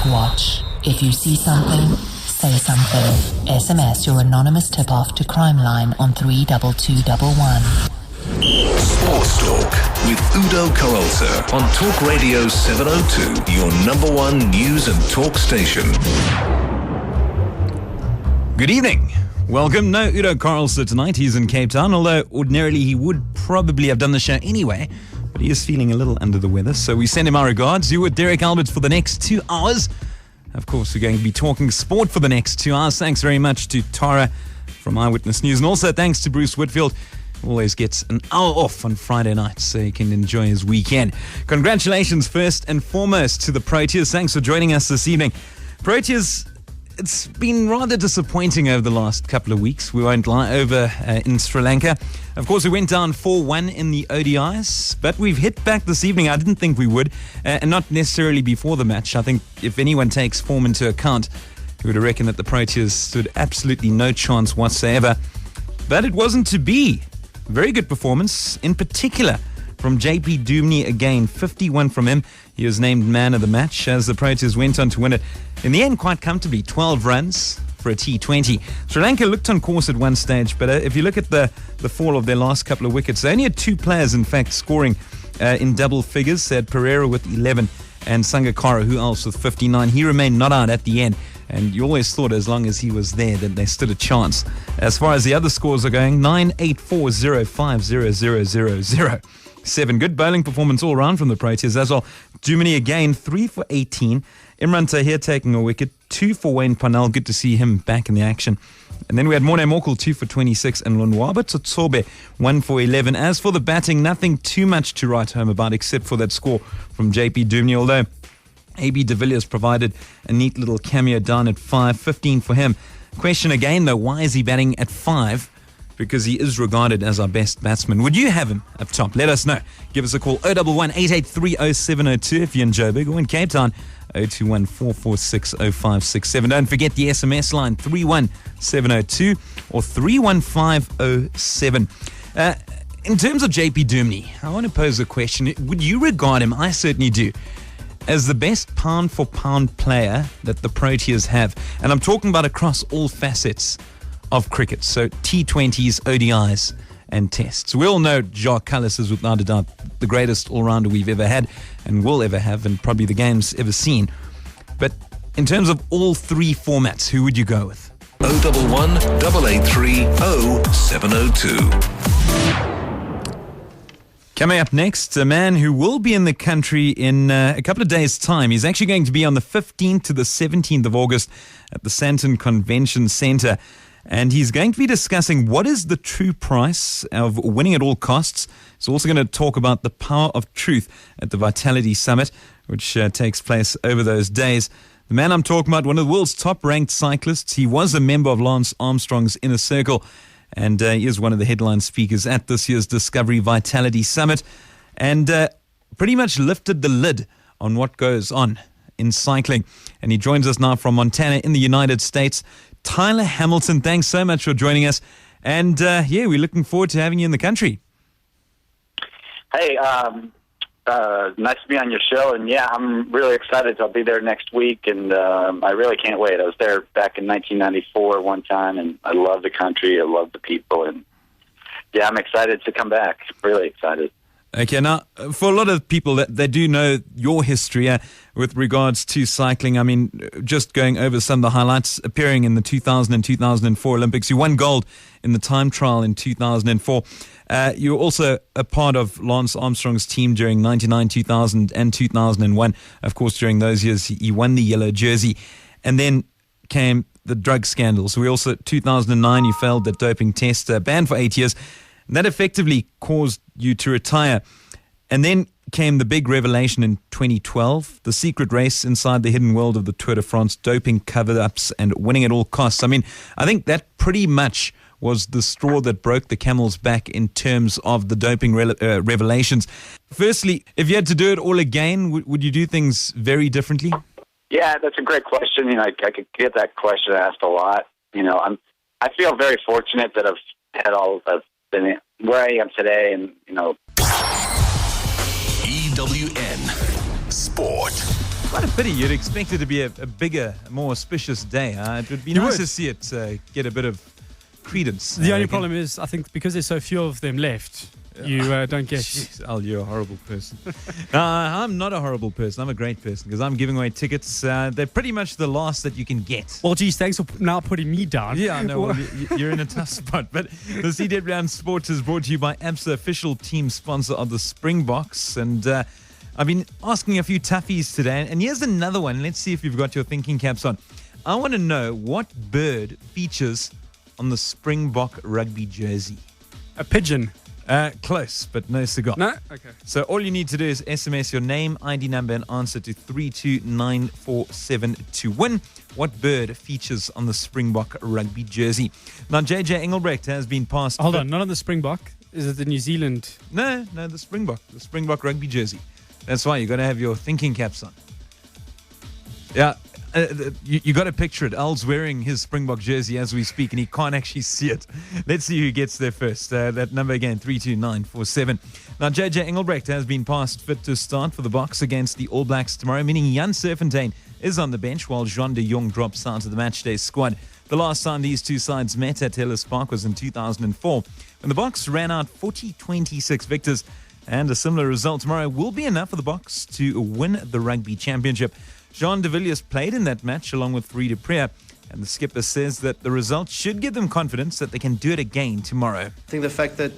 Dog watch. If you see something, say something. SMS your anonymous tip-off to Crime Line on 32211. Sports Talk with Udo Carolta on Talk Radio 702, your number one news and talk station. Good evening. Welcome. No Udo Carolta tonight. He's in Cape Town, although ordinarily he would probably have done the show anyway. But he is feeling a little under the weather, so we send him our regards. You with Derek Alberts for the next 2 hours. Of course, we're going to be talking sport for the next 2 hours. Thanks very much to Tara from Eyewitness News. And also thanks to Bruce Whitfield. Always gets an hour off on Friday night so he can enjoy his weekend. Congratulations first and foremost to the Proteas. Thanks for joining us this evening. Proteas, it's been rather disappointing over the last couple of weeks. We won't lie, over in Sri Lanka. Of course, we went down 4-1 in the ODIs, but we've hit back this evening. I didn't think we would, and not necessarily before the match. I think if anyone takes form into account, you would have reckoned that the Proteas stood absolutely no chance whatsoever. But it wasn't to be. Very good performance, in particular from JP Dumne again. 51 from him. He was named man of the match as the Proteas went on to win it. In the end, quite comfortably, 12 runs for a T20. Sri Lanka looked on course at one stage, but if you look at the fall of their last couple of wickets, they only had two players, in fact, scoring in double figures. They had Pereira with 11 and Sangakkara, who else, with 59. He remained not out at the end. And you always thought as long as he was there that they stood a chance. As far as the other scores are going, 9, 8, 4, 0, 5, 0, 0, 0, 0. 7. Good bowling performance all round from the Proteas as well. Dumne again, 3 for 18. Imran Tahir taking a wicket, 2 for Wayne Parnell. Good to see him back in the action. And then we had Morne Morkel, 2 for 26, and Lonwaba Tsotsobe, 1 for 11. As for the batting, nothing too much to write home about except for that score from JP Dumne, although AB de Villiers provided a neat little cameo down at 5, 15 for him. Question again, though, why is he batting at 5? Because he is regarded as our best batsman. Would you have him up top? Let us know. Give us a call, 011-883-0702 if you're in Joburg, or in Cape Town, 021-446-0567. Don't forget the SMS line, 31702 or 31507. In terms of JP Dumne, I want to pose a question. Would you regard him, I certainly do, as the best pound-for-pound player that the Proteas have? And I'm talking about across all facets of cricket, so T20s, ODIs, and Tests. We all know Jacques Kallis is without a doubt the greatest all-rounder we've ever had and will ever have, and probably the game's ever seen. But in terms of all three formats, who would you go with? 011 883 0702. Coming up next, a man who will be in the country in a couple of days' time. He's actually going to be on the 15th to the 17th of August at the Sandton Convention Centre. And he's going to be discussing what is the true price of winning at all costs. He's also going to talk about the power of truth at the Vitality Summit, which takes place over those days. The man I'm talking about, one of the world's top-ranked cyclists. He was a member of Lance Armstrong's Inner Circle, and he is one of the headline speakers at this year's Discovery Vitality Summit, and pretty much lifted the lid on what goes on in cycling. And he joins us now from Montana in the United States. Tyler Hamilton, thanks so much for joining us. And we're looking forward to having you in the country. Hey, nice to be on your show. And yeah, I'm really excited. I'll be there next week, and I really can't wait. I was there back in 1994 one time, and I love the country. I love the people. And yeah, I'm excited to come back. Really excited. Okay, now, for a lot of people that they do know your history with regards to cycling, I mean, just going over some of the highlights, appearing in the 2000 and 2004 Olympics. You won gold in the time trial in 2004. You were also a part of Lance Armstrong's team during 99, 2000 and 2001. Of course, during those years, he won the yellow jersey. And then came the drug scandals. We also, 2009, you failed the doping test, banned for 8 years. That effectively caused you to retire. And then came the big revelation in 2012, the secret race inside the hidden world of the Tour de France, doping cover-ups and winning at all costs. I mean, I think that pretty much was the straw that broke the camel's back in terms of the doping revelations. Firstly, if you had to do it all again, would you do things very differently? Yeah, that's a great question. You know, I could get that question asked a lot. You know, I feel very fortunate that I've been where I am today, and you know. EWN Sport. Quite a pity. You'd expect it to be a bigger, more auspicious day. It would be nice to see it get a bit of credence. The only problem is, I think, because there's so few of them left, you don't get... Jeez, Al, you're a horrible person. I'm not a horrible person. I'm a great person because I'm giving away tickets. They're pretty much the last that you can get. Well, geez, thanks for now putting me down. Yeah, I know. Well, you're in a tough spot. But the EWN Sports is brought to you by ABSA, official team sponsor of the Springboks. And I've been asking a few toughies today. And here's another one. Let's see if you've got your thinking caps on. I want to know what bird features on the Springbok rugby jersey. A pigeon. Close, but no cigar. No? Okay. So all you need to do is SMS your name, ID number, and answer to 32947 to win. What bird features on the Springbok rugby jersey? Now, JJ Engelbrecht has been passed. Hold on, not on the Springbok. Is it the New Zealand? No, the Springbok rugby jersey. That's why you got to have your thinking caps on. Yeah. You got to picture it. Al's wearing his Springbok jersey as we speak, and he can't actually see it. Let's see who gets there first. That number again, 32947. Now, JJ Engelbrecht has been passed fit to start for the Boks against the All Blacks tomorrow, meaning Jan Serfontein is on the bench while Jean de Jong drops out of the matchday squad. The last time these two sides met at Ellis Park was in 2004, when the Boks ran out 40-26 victors, and a similar result tomorrow will be enough for the Boks to win the rugby championship. Jean de Villiers played in that match along with Frie de Preer, and the skipper says that the result should give them confidence that they can do it again tomorrow. I think the fact that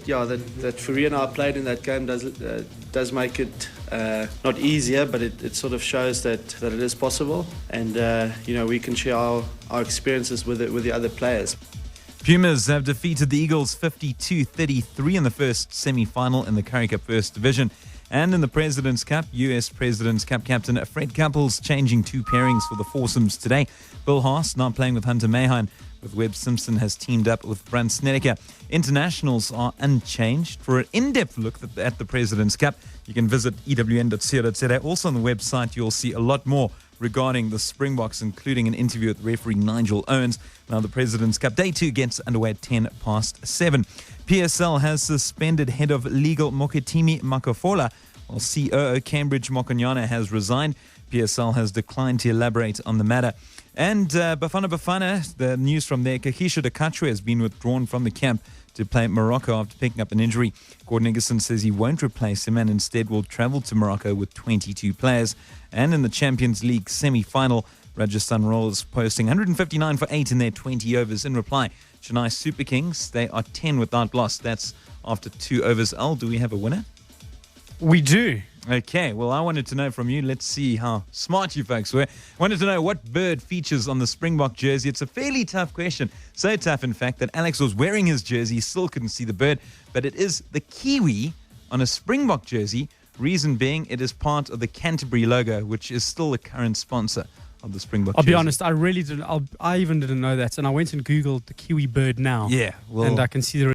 Frie and I played in that game does make it not easier, but it sort of shows that it is possible, and we can share our experiences with the other players. Pumas have defeated the Eagles 52-33 in the first semi-final in the Currie Cup First Division. And in the President's Cup, US President's Cup captain Fred Couples changing two pairings for the foursomes today. Bill Haas now playing with Hunter Mahan, with Webb Simpson has teamed up with Brand Snedeker. Internationals are unchanged. For an in-depth look at the President's Cup, you can visit ewn.co.za. Also on the website, you'll see a lot more regarding the Springboks, including an interview with referee Nigel Owens. Now the President's Cup Day 2 gets underway at 7:10. PSL has suspended head of legal Moketimi Makafola, while COO Cambridge Mokonyana has resigned. PSL has declined to elaborate on the matter. And Bafana, the news from there, Kahisha Dekachwe has been withdrawn from the camp to play Morocco after picking up an injury. Gordon Iggesson says he won't replace him and instead will travel to Morocco with 22 players. And in the Champions League semi-final, Rajasthan Royals posting 159 for 8 in their 20 overs. In reply, Chennai Super Kings, they are 10 without loss. That's after 2 overs. Al, do we have a winner? We do. Okay, well, I wanted to know from you. Let's see how smart you folks were. I wanted to know what bird features on the Springbok jersey. It's a fairly tough question. So tough, in fact, that Alex was wearing his jersey, still couldn't see the bird. But it is the kiwi on a Springbok jersey. Reason being, it is part of the Canterbury logo, which is still the current sponsor of the Springbok jersey. I'll be honest, I really didn't. I even didn't know that. And I went and Googled the kiwi bird now. Yeah, well, and I can see the